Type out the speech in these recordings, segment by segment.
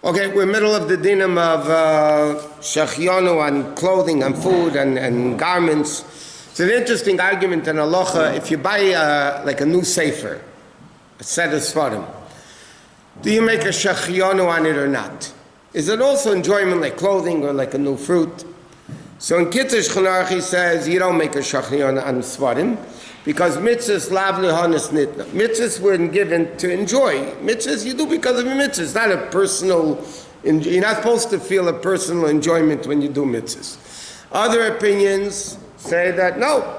Okay, we're middle of the dinim of Shehecheyanu on clothing, on food, and garments. It's an interesting argument in halacha. If you buy like a new sefer, a set of svarim, do you make a Shehecheyanu on it or not? Is it also enjoyment like clothing or like a new fruit? So in Kitzur Shulchan he says you don't make a Shehecheyanu on svarim because mitzvahs lav lehanis nitna. Mitzvahs weren't given to enjoy. Mitzvahs you do because of a mitzvah. It's not a personal. You're not supposed to feel a personal enjoyment when you do mitzvahs. Other opinions say that no,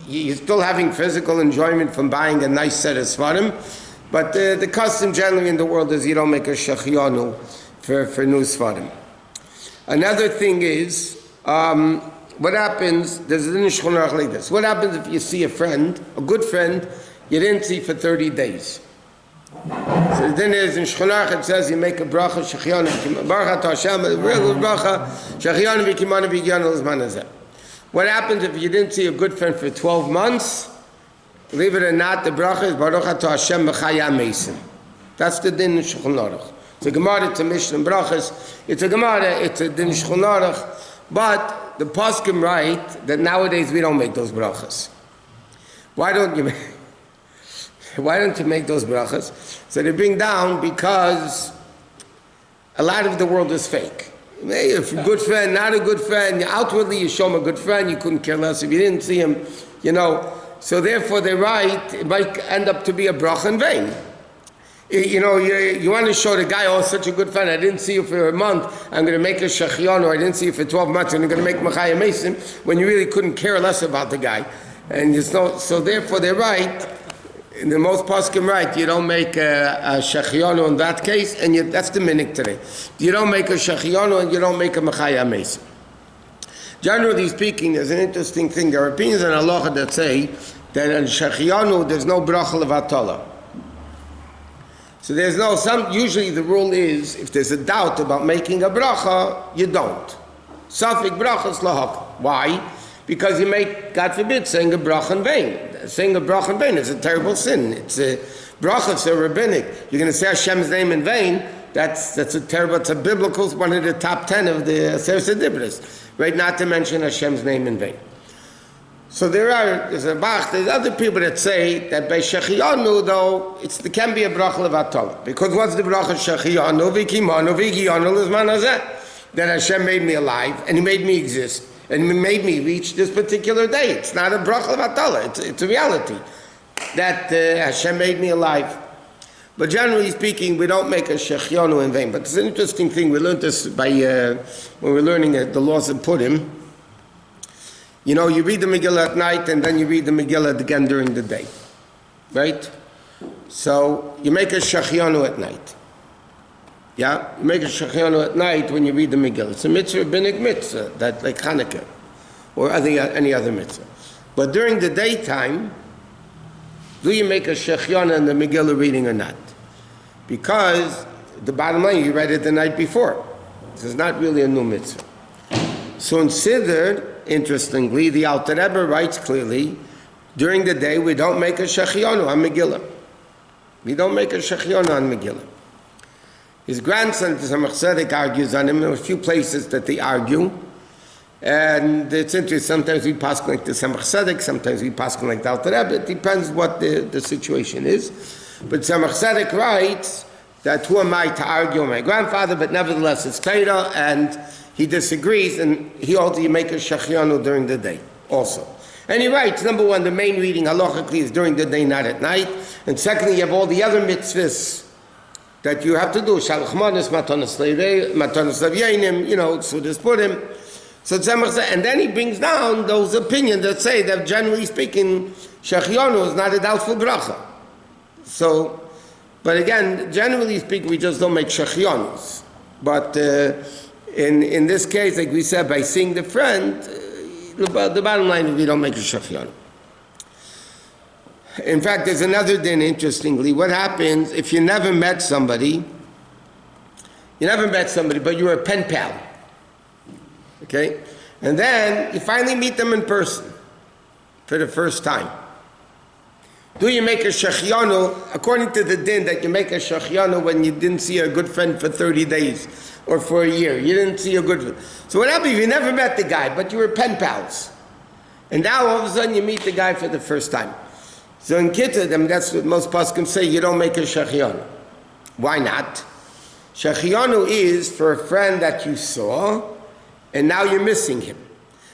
you're still having physical enjoyment from buying a nice set of svarim, but the custom generally in the world is you don't make a Shehecheyanu for new svarim. Another thing is, what happens, there's a din in Shulchan Aruch like this. What happens if you see a friend, a good friend, you didn't see for 30 days? So the din is, in Shulchan Aruch it says you make a bracha, Shehecheyanu, Baruch Hashem, a real bracha, Shehecheyanu v'kimanu v'higiyanu l'zman hazeh. What happens if you didn't see a good friend for 12 months? Believe it or not, the bracha is Baruch Hashem b'chaya meisim. That's the din in Shulchan Aruch. It's a Gemara, it's a Mishnah in Brachos. It's a Gemara, it's a din in Shulchan Aruch. But the poskim write that nowadays we don't make those brachas. Why don't you make those brachas? So they bring down because a lot of the world is fake. If a good friend, not a good friend, outwardly you show him a good friend, you couldn't care less if you didn't see him, So therefore they write, it might end up to be a bracha in vain. You want to show the guy, oh, such a good friend, I didn't see you for a month, I'm going to make a Shehecheyanu, or I didn't see you for 12 months, and I'm going to make Machaya Mason, when you really couldn't care less about the guy. And so therefore they write, in the most poskim right, you don't make a Shehecheyanu in that case, and that's the minhag today. You don't make a Shehecheyanu, and you don't make a Machaya Mason. Generally speaking, there's an interesting thing. There are opinions in halacha that say that in Shehecheyanu there's no bracha levatala. So usually the rule is, if there's a doubt about making a bracha, you don't. Safik brachas lahak. Why? Because you make, God forbid, saying a bracha in vain. Saying a bracha in vain is a terrible sin. It's a bracha, it's a rabbinic. You're going to say Hashem's name in vain, that's a terrible, it's a biblical, one of the top 10 of the Sefer Dibros, right? Not to mention Hashem's name in vain. So there's other people that say that by Shehecheyanu though, there can be a bracha levatala. Because what's the bracha Shehecheyanu v'kimanu v'higiyanu l'zman hazeh? That Hashem made me alive and He made me exist and He made me reach this particular day. It's not a bracha levatala. It's a reality that Hashem made me alive. But generally speaking, we don't make a Shehecheyanu in vain. But it's an interesting thing. We learned this by when we're learning the laws of Purim. You read the Megillah at night and then you read the Megillah again during the day. Right? So, you make a Shehecheyanu at night. Yeah? You make a Shehecheyanu at night when you read the Megillah. It's a mitzvah, rabbinic mitzvah, that like Hanukkah, or any other mitzvah. But during the daytime, do you make a Shehecheyanu in the Megillah reading or not? Because the bottom line, you read it the night before. This is not really a new mitzvah. So in Siddur, interestingly, the Alter Rebbe writes clearly, during the day we don't make a Shehecheyanu on Megillah. We don't make a Shehecheyanu on Megillah. His grandson, Tzemach Tzedek, argues on him. There are a few places that they argue. And it's interesting, sometimes we pass like the Tzemach Tzedek, sometimes we pass like the Alter Rebbe. It depends what the situation is. But Tzemach Tzedek writes that who am I to argue with my grandfather, but nevertheless it's Torah, and he disagrees, and he holds you make a Shehecheyanu during the day also. And he writes, number one, the main reading halachically is during the day, not at night. And secondly, you have all the other mitzvahs that you have to do. Shalach manos, matanos lavyenim, sudas purim. So and then he brings down those opinions that say that generally speaking, Shehecheyanu is not a doubtful bracha. So, but again, generally speaking, we just don't make Shehecheyannus. But in this case, like we said, by seeing the friend, the bottom line is we don't make a Shehecheyanu. In fact, there's another din, interestingly. What happens if you never met somebody, but you're a pen pal, okay? And then you finally meet them in person for the first time. Do you make a Shehecheyanu, according to the din, that you make a Shehecheyanu when you didn't see a good friend for 30 days or for a year? You didn't see a good friend. So what happened if you never met the guy, but you were pen pals? And now all of a sudden you meet the guy for the first time. So in Kittah, I mean, that's what most poskim say, you don't make a Shehecheyanu. Why not? Shehecheyanu is for a friend that you saw, and now you're missing him.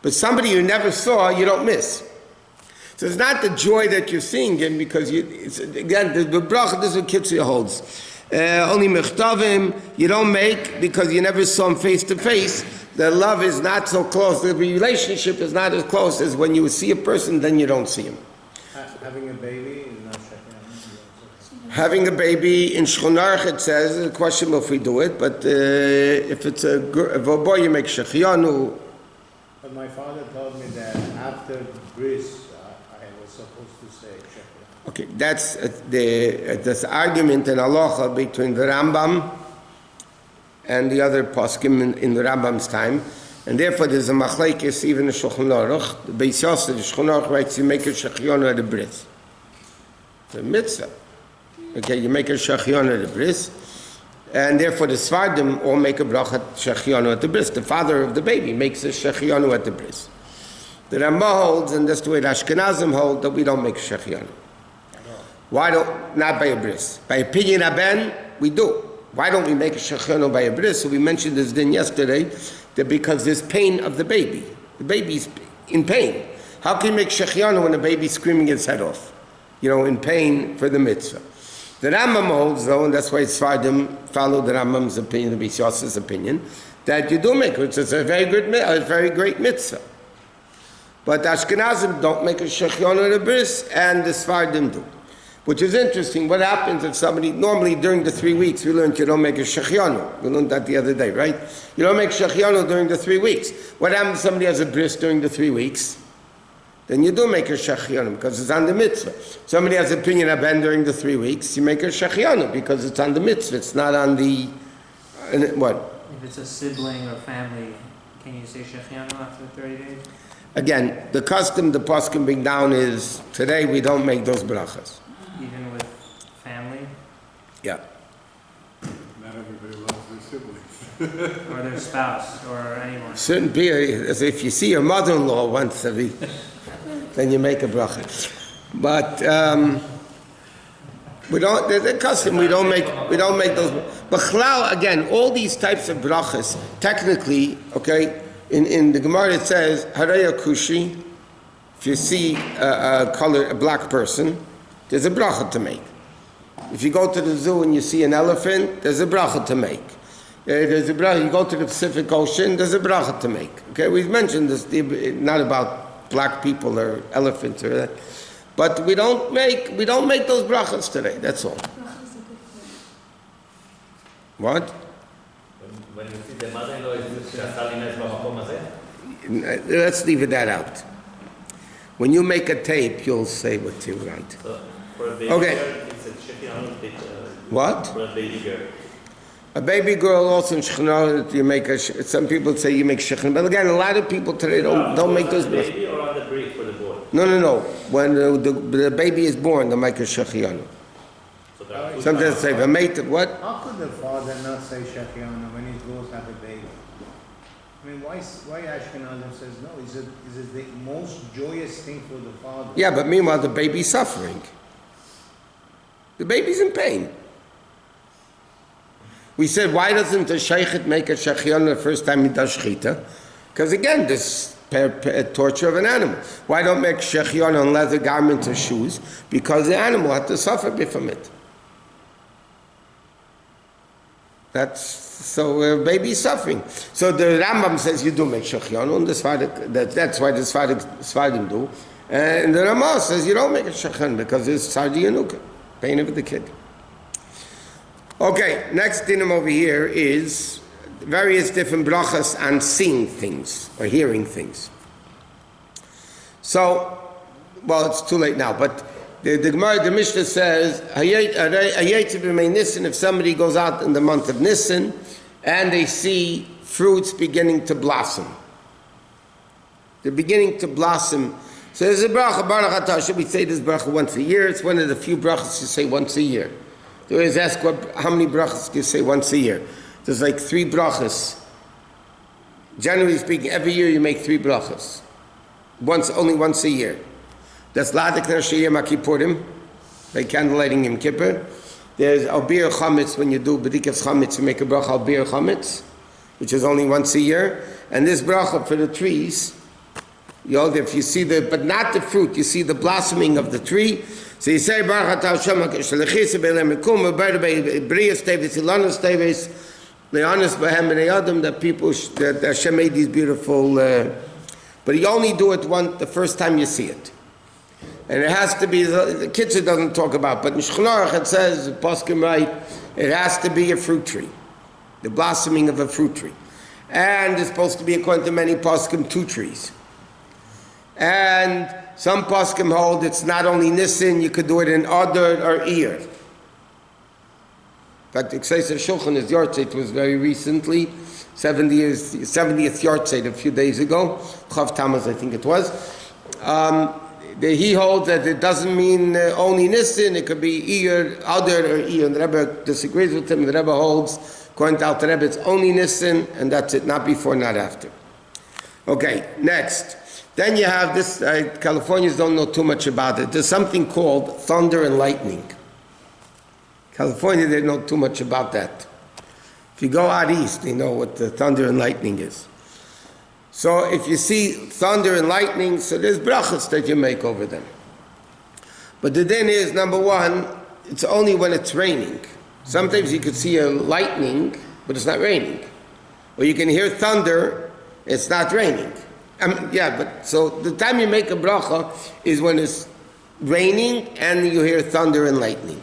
But somebody you never saw, you don't miss. So it's not the joy that you're seeing him, because again, the Brachot, this is what Kitzur holds. Only mechtavim, you don't make because you never saw him face to face. The love is not so close. The relationship is not as close as when you see a person, then you don't see him. Having a baby is not Shehecheyanu. Having a baby, in Shchonarch it says, it's questionable if we do it, but if it's a boy, you make Shehecheyanu. But my father told me that after bris, I was supposed to say Shehecheyanu. Okay, that's this argument in halacha between the Rambam and the other poskim in the Rambam's time, and therefore there's a machlekes even in Shulchan Aruch. The Bais Yosef, the Shulchan Aruch writes you make a Shehecheyanu at the bris. It's a mitzvah. Okay, you make a Shehecheyanu at the bris, and therefore the Svardim all make a Brachot Shehecheyanu at the bris. The father of the baby makes a Shehecheyanu at the bris. The Rambam holds, and that's the way the Ashkenazim hold, that we don't make Shehecheyanu. Why don't, not by a bris? By opinion aben, we do. Why don't we make a Shehecheyanu by a bris? So we mentioned this din yesterday, that because there's pain of the baby. The baby's in pain. How can you make Shehecheyanu when the baby's screaming its head off? You know, in pain for the mitzvah. The Rambam holds, though, and that's why Sfardim follow the Rambam's opinion, the Bais Yosef's opinion, that you do make it, which is a very great mitzvah. But the Ashkenazim don't make a Shehecheyanu at a bris, and the Sfardim do. Which is interesting. What happens if somebody, normally during the 3 weeks, we learned you don't make a Shehecheyanu. We learned that the other day, right? You don't make Shehecheyanu during the 3 weeks. What happens if somebody has a bris during the 3 weeks? Then you do make a Shehecheyanu because it's on the mitzvah. Somebody has opinion aben during the 3 weeks, you make a Shehecheyanu because it's on the mitzvah. It's not on the, what? If it's a sibling or family, can you say Shehecheyanu after 30 days? Again, the custom the poskim bring down is, today we don't make those brachas. Even with family? Yeah. Not everybody loves their siblings. Or their spouse, or anyone? Certain people, as if you see your mother-in-law once a week, then you make a bracha. But we don't. There's a custom. We don't make those. But chalal, again, all these types of brachas, technically, okay. In the Gemara it says haraya kushi. If you see a black person, there's a bracha to make. If you go to the zoo and you see an elephant, there's a bracha to make. There's a bracha. You go to the Pacific Ocean, there's a bracha to make. Okay, we've mentioned this, not about black people or elephants or that, but we don't make those brachas today. That's all. What? When you see the mother-in-law, is it let's leave that out. When you make a tape, you'll say what you want. So for a baby Okay. girl, it's a Shehecheyanu. What? For a baby girl. A baby girl also in Shechina, you make some people say you make Shechina, but again, a lot of people today don't make those. On the baby or on the bris for the boy? No. When the baby is born, they make a Shehecheyanu. So there are two Sometimes kinds. they say, "V'meit what?" How could the father not say Shehecheyanu when he goes to have a baby? I mean, why Ashkenazim says no? Is it the most joyous thing for the father? Yeah, but meanwhile the baby's suffering. The baby's in pain. We said, why doesn't the sheikhet make a Shehecheyanu the first time he does shechita? Because again, this torture of an animal. Why don't make Shehecheyanu on leather garments or shoes? Because the animal had to suffer from it. So baby's suffering. So the Rambam says you do make Shehecheyanu, and that's why the Sfardim do. And the Ramah says you don't make a Shehecheyanu because it's Sardi Yanuka, pain of the kid. Okay, next dinim over here is various different brachas on seeing things or hearing things. So, well, it's too late now, but the Gemara, the Mishnah says, if somebody goes out in the month of Nisan and they see fruits beginning to blossom. They're beginning to blossom So there's a bracha, Baruch Atah Hashem. We say this bracha once a year. It's one of the few brachas you say once a year. They always ask how many brachas do you say once a year. There's like 3 brachas. Generally speaking, every year you make 3 brachas. Only once a year. That's Ladik Nashiyah Makipurim, by candlelighting Yom Kippur. There's Albir Chametz, when you do B'dikas Chametz, you make a bracha Albir Chametz, which is only once a year. And this bracha for the trees, if you see but not the fruit, you see the blossoming of the tree. So you say, Baruch Atah Hashem, Shelechis Be'elem Mekum, B'Brias Tevis, Ilanos Tevis, Le'anis B'hem B'nei Adam, that Hashem made these beautiful, but you only do it the first time you see it. And it has to be, the Kitzur doesn't talk about, but in Shulchan Aruch it says, Poskim right, it has to be a fruit tree, the blossoming of a fruit tree. And it's supposed to be, according to many Poskim, 2 trees. And some poskim hold it's not only Nisan, you could do it in Adar or Iyar. In fact, the Kseiser Shulchan, his yahrzeit was very recently, 70th yahrzeit a few days ago, Chav Tammuz I think it was. He holds that it doesn't mean only Nisan, it could be Iyar, Adar or Iyar. And the Rebbe disagrees with him. The Rebbe holds, according to Alter Rebbe, it's only Nisan, and that's it, not before, not after. Okay, next. Then you have this, Californians don't know too much about it. There's something called thunder and lightning. California, they know too much about that. If you go out east, they know what the thunder and lightning is. So if you see thunder and lightning, so there's brachas that you make over them. But the din is, number one, it's only when it's raining. Sometimes you could see a lightning, but it's not raining. Or you can hear thunder, it's not raining. But so the time you make a bracha is when it's raining and you hear thunder and lightning.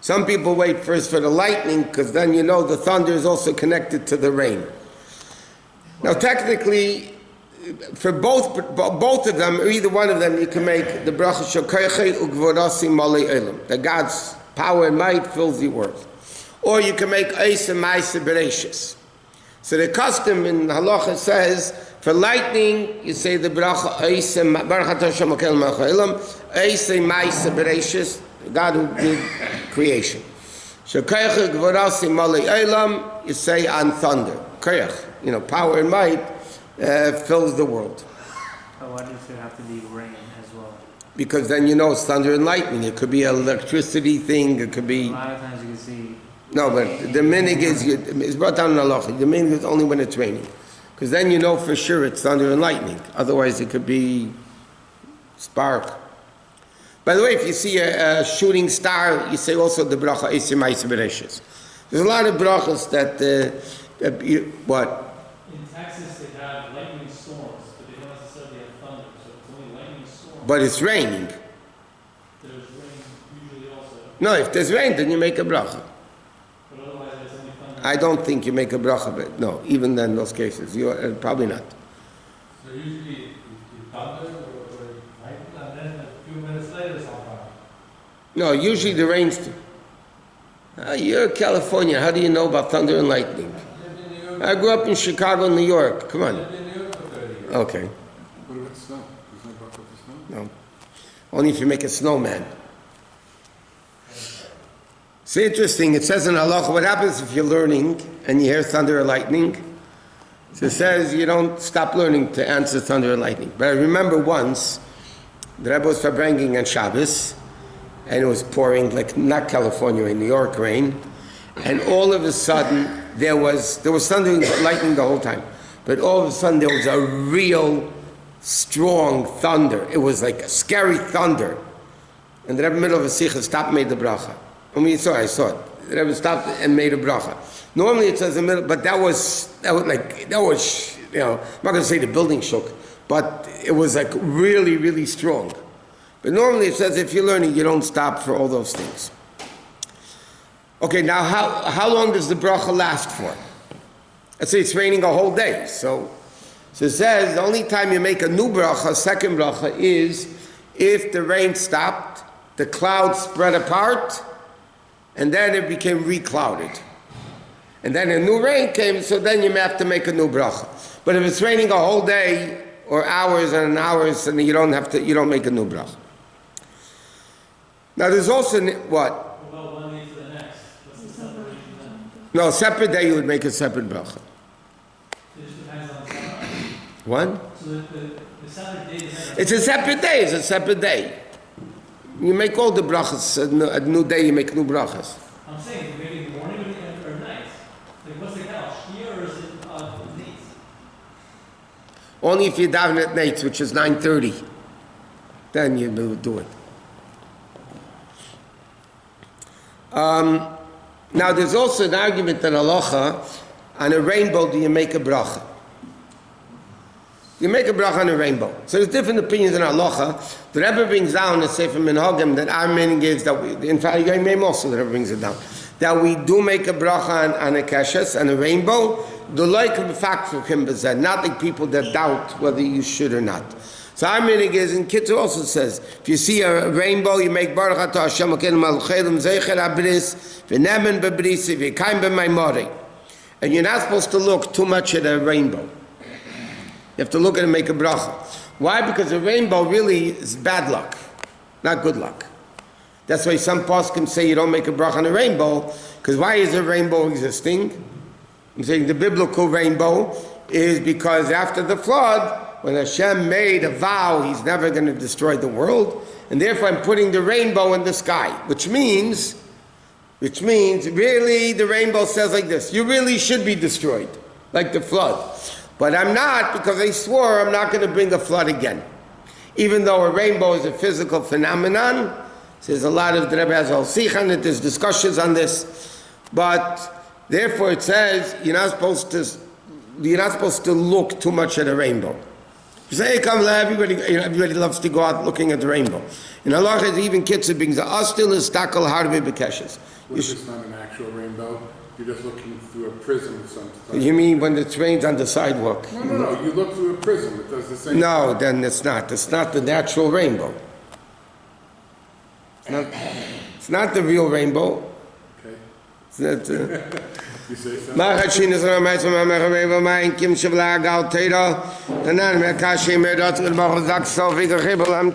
Some people wait first for the lightning because then you know the thunder is also connected to the rain. Now technically, for both of them, or either one of them, you can make the bracha Shehecheyanu u'gvorasi malei olam, that God's power and might fills the earth. Or you can make Eisa Ma'aseh Bereishis. So the custom in halacha says, for lightning, you say the bracha Eisa Ma'aseh Bereishis, God who did creation. Shehecheyanu u'gvorasi malei olam, you say on thunder. Koyach, power and might fills the world. But why does there have to be rain as well? Because then it's thunder and lightning. It could be an electricity thing. It could be. A lot of times you can see. No, but the minig is it's brought down in halacha. The minig is only when it's raining, because then for sure it's thunder and lightning. Otherwise, it could be spark. By the way, if you see a shooting star, you say also the bracha Eisa Ma'aseh Bereishis. There's a lot of brachas that. What? In Texas, they have lightning storms, but they don't necessarily have thunder, so it's only lightning storms. But it's raining. There's rain usually also. No, if there's rain, then you make a bracha. But otherwise, it's only thunder. I don't think you make a bracha, but no, even then, in those cases, probably not. So usually, you thunder or lightning, and then a few minutes later, something. No, usually the rain's. You're California. How do you know about thunder and lightning? I grew up in Chicago, New York. Come on. Okay. What about snow? There's no bracha for snow? No. Only if you make a snowman. It's interesting. It says in halacha, what happens if you're learning and you hear thunder or lightning? So it says you don't stop learning to answer thunder and lightning. But I remember once, the Rebbe was farbrengen on Shabbos, and it was pouring, like not California, in New York rain, and all of a sudden, there was thunder and lightning the whole time. But all of a sudden there was a real strong thunder. It was like a scary thunder. And the Rebbe in the middle of a sikha stopped and made the bracha. I saw it. The Rebbe stopped and made a bracha. Normally it says in the middle, but that was I'm not going to say the building shook, but it was like really, really strong. But normally it says if you're learning, you don't stop for all those things. Okay, now how long does the bracha last for? Let's say it's raining a whole day. So it says the only time you make a new bracha, second bracha, is if the rain stopped, the clouds spread apart, and then it became reclouded. And then a new rain came, so then you have to make a new bracha. But if it's raining a whole day, or hours and hours, and you don't make a new bracha. Now there's also, what? What about one day to the next? What's the separation then? No, separate day you would make a separate bracha. It just depends on the summer. What? So the separate day is never. It's a separate day, it's a separate day. You make all the brachas, a new day you make new brachas. I'm saying, maybe in the morning or night. Like, what's the couch? Here or is it night? Only if you're down at night, which is 9:30. Then you will do it. Now there's also an argument in halacha, on a rainbow do you make a bracha? You make a bracha on a rainbow. So there's different opinions in halacha. The Rebbe brings down a Sefer Minhagim that our meaning is that we, in fact, Yom also the Rebbe brings it down, that we do make a bracha on a keshes, on a rainbow, the like of the fact for him, not like people that doubt whether you should or not. So our meaning is, in Kitzur also says, if you see a rainbow, you make Baruch Atah Hashem Elokeinu Malcheinu Zeicher HaBris V'nemen B'brisi V'kaim B'maimori. And you're not supposed to look too much at a rainbow. You have to look at it and make a bracha. Why? Because a rainbow really is bad luck, not good luck. That's why some poskim say you don't make a bracha on a rainbow, because why is a rainbow existing? I'm saying the biblical rainbow is because after the flood, when Hashem made a vow, He's never going to destroy the world, and therefore I'm putting the rainbow in the sky, which means really the rainbow says like this, you really should be destroyed, like the flood. But I'm not, because I swore I'm not going to bring a flood again. Even though a rainbow is a physical phenomenon, there's a lot of, the Rebbe has al sikh on it, there's discussions on this, but therefore it says you're not supposed to look too much at a rainbow. You say, hey, come, everybody loves to go out looking at the rainbow. In halacha, even Kitzur brings the astil is takal harbe bekeshes. What if it's not an actual rainbow? You're just looking through a prism of some type. You mean when it rains on the sidewalk? No. You look through a prism. It does the same. No, then it's not. It's not the natural rainbow. It's not the real rainbow. Okay. It's not, You say so? Machat Shinas Ramayz Ma'amech Mayin Kim Shavla Gal Teira. Tanan Mekashim Medat Ulbach Zak Sofi Gechibel Am